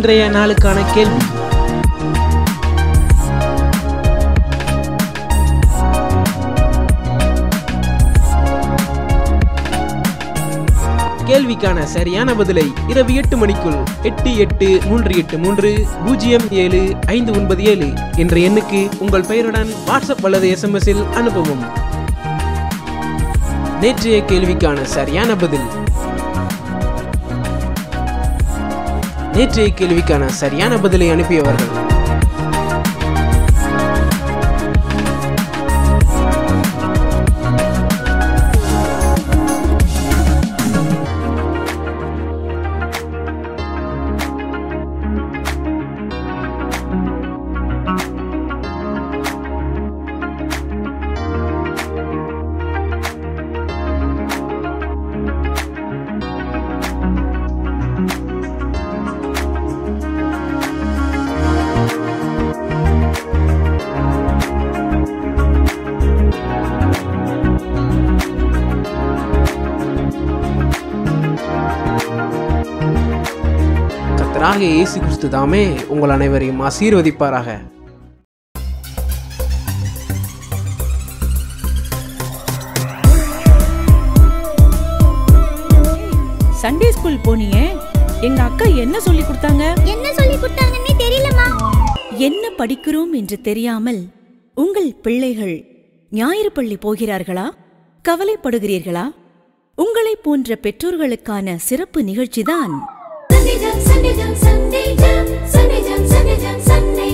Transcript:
இன்றைய நாளுக்கான கேள்வி. கேள்விக்கான சரியான பதிலை இரவு 8 மணிக்குள் 8838307597 என்ற எண்ணுக்கு உங்கள் பெயருடன் வாட்ஸ்அப் அல்லது SMS இல் அனுப்பவும். நேற்றைய கேள்விக்கான சரியான பதில். நேற்றைய கேள்விக்கான சரியான பதிலை அனுப்பியவர்கள் கர்த்தராகிய இயேசு கிறிஸ்து தாமே உங்கள் அனைவரையும் ஆசீர்வதிப்பாராக. சண்டே ஸ்கூல் போனியே, எங்க அக்கா என்ன சொல்லி கொடுத்தாங்க? என்ன சொல்லி கொடுத்தாங்கன்னே தெரியலமா. என்ன படிக்கிறோம் என்று தெரியாமல் உங்கள் பிள்ளைகள் ஞாயிறு பள்ளி போகிறார்களா? கவலைப்படுகிறீர்களா? உங்களை போன்ற பெற்றோர்களுக்கான சிறப்பு நிகழ்ச்சிதான் Sunday Jam, Sunday Jam, Sunday Jam, Sunday Jam, Sunday Jam, Sunday